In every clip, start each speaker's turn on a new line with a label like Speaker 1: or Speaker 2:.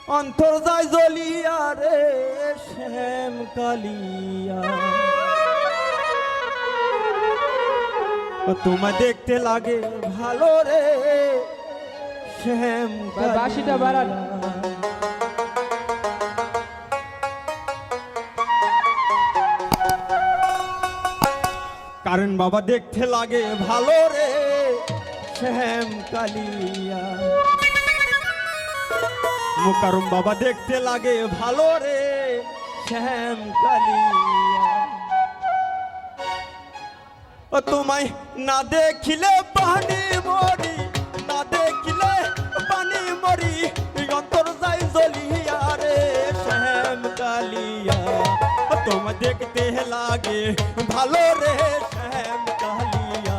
Speaker 1: অন্তর যায় জ্বলিয়া রে শ্যাম কালিয়া, তোমায় দেখতে লাগে ভালো রে শ্যাম
Speaker 2: বাঁশিটা বাড়ান।
Speaker 1: কারণ বাবা দেখতে লাগে ভালো রে শ্যাম কালিয়া, মুকারম বাবা দেখতে লাগে ভালো রে শ্যাম কালিয়া। ও তোমায় না দেখিলে পানি মরি, না দেখিলে পানি মরি, অন্তর যাই জ্বলিয়া রে শ্যাম কালিয়া। ও তোমায় দেখতে লাগে ভালো রে শ্যাম কালিয়া,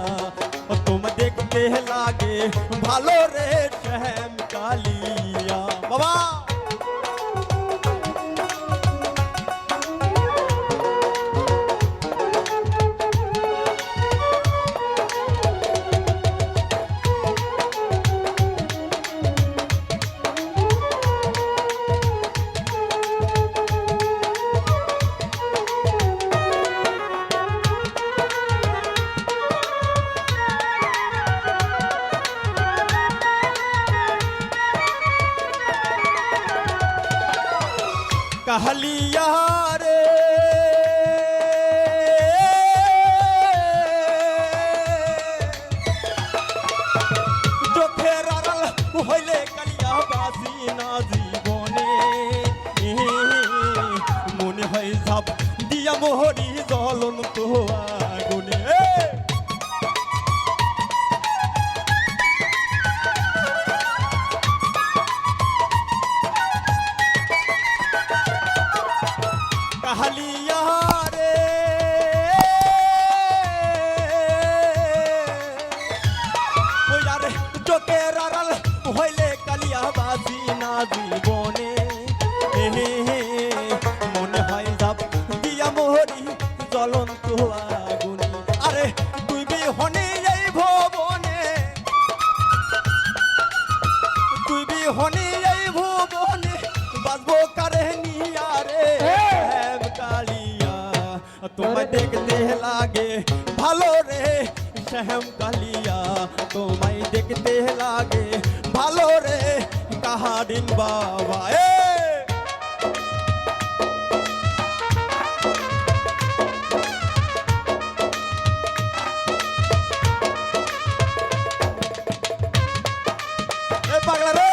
Speaker 1: ও তোমায় দেখতে লাগে ভালো রে শ্যাম কালিয়া। বাবা कहलिया रे चोखे रारल हইলে কালিয়া বাসি না জীবনে, মনে হয় ঝাপ দিয়া মোহরি জ্বলন্ত আগুনে। कहलिया रे ओ यार चोखे रारल हইলে কালিয়া বাসি না জীবনে, মনে হয় ঝাপ দিয়া মোহরি জ্বলন্ত আগুনে। আরে তুই বিহনে এই ভবনে, তুই বিহনে এই ভবনে বাজবো কারে নিয়া রে শ্যাম কালিয়া। তোমায় দেখতে লাগে ভালো রে শ্যাম কালিয়া, তোমায় দেখতে লাগে ভালো রে কাহারিন বাবা। পাগলা রে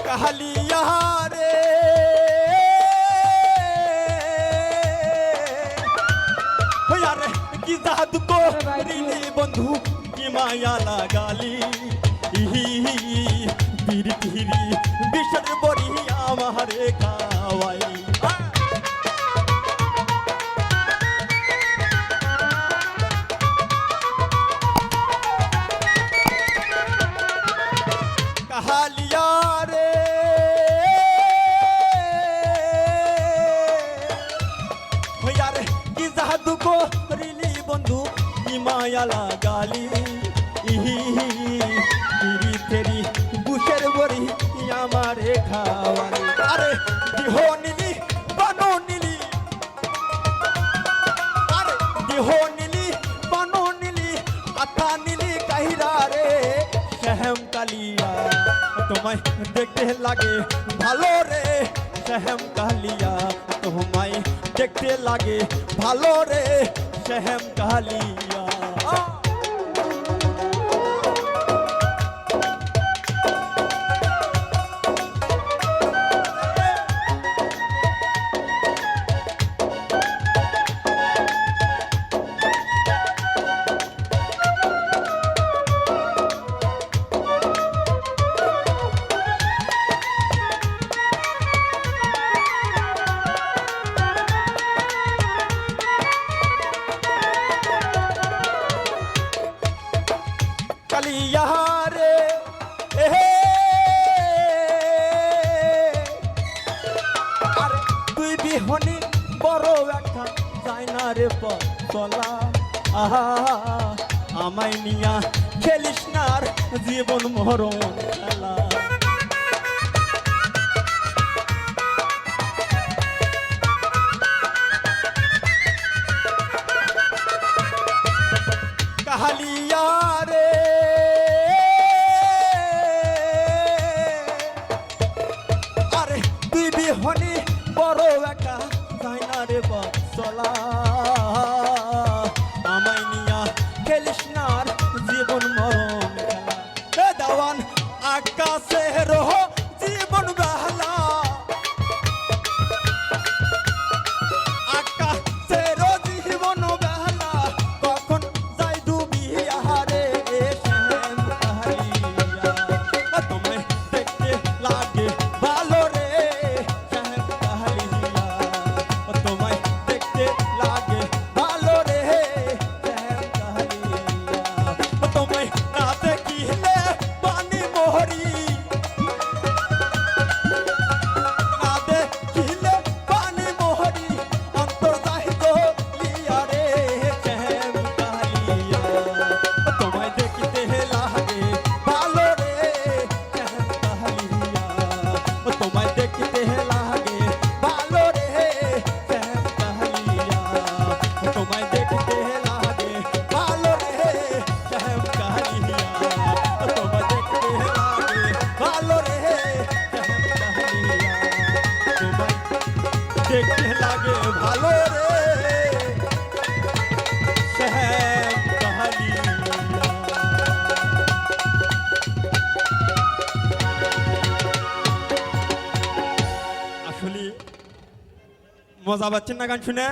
Speaker 1: कहलिया रे हो यार की जादू को रीने बंधु की माया लगाली, धीरे धीरे बिसर बड़ी हमारे खावाई। कहलिया रे हो यार की जादू को रीली बंधु की माया लगाली, तेरी तेरी बुशेर बड़ी हमारे खावाली। अरे दिहो नीली बनो नीली, अरे दिहो नीली बनो नीली, अथा नीली कहिरा रे শ্যাম কালিয়া। তোমায় দেখতে লাগে ভালো রে শ্যাম কালিয়া, তোমায় দেখতে লাগে ভালো রে শ্যাম কালিয়া। বিহনে বড় একটা যায় না রে পথ চলা আহা আমায় নিয়া খেলিস না আর জীবন মরণ খেলা কাহালিয়া রে আরে তুই বিহনে বড় একা যায় না রে চলা আমায় নিয়া খেলিস না আর জীবন মরণ খেলা দেওয়ান আকাশে রহ জীবন বেলা আকাশের জীবন বেলা কখন যাই ডুবিয়া রে শ্যাম কাহালিয়া তোমায় দেখতে লাগে ভালো রে শ্যাম কাহালিয়া তোমায় দেখতে লাগে ভালো রে শ্যাম কাহালিয়া তোমায় না দেখিলে পানি মোহরি না দেখিলে পানি মোহরি অন্তর যাইত লিয়া রে শ্যাম কাহালিয়া তোমায় দেখিতে লাগে ভালো রে শ্যাম কাহালিয়া তোমায় দেখিতে লাগে ভালো রে শ্যাম কাহালিয়া তোমায় দেখতে লাগে ভালো রে শ্যাম কাহালিয়া তোমায় দেখতে লাগে ভালো রে শ্যাম কাহালিয়া তোমায় দেখতে লাগে ভালো রে শ্যাম কাহালিয়া আসলে মজা পাচ্ছেন না গান শুনে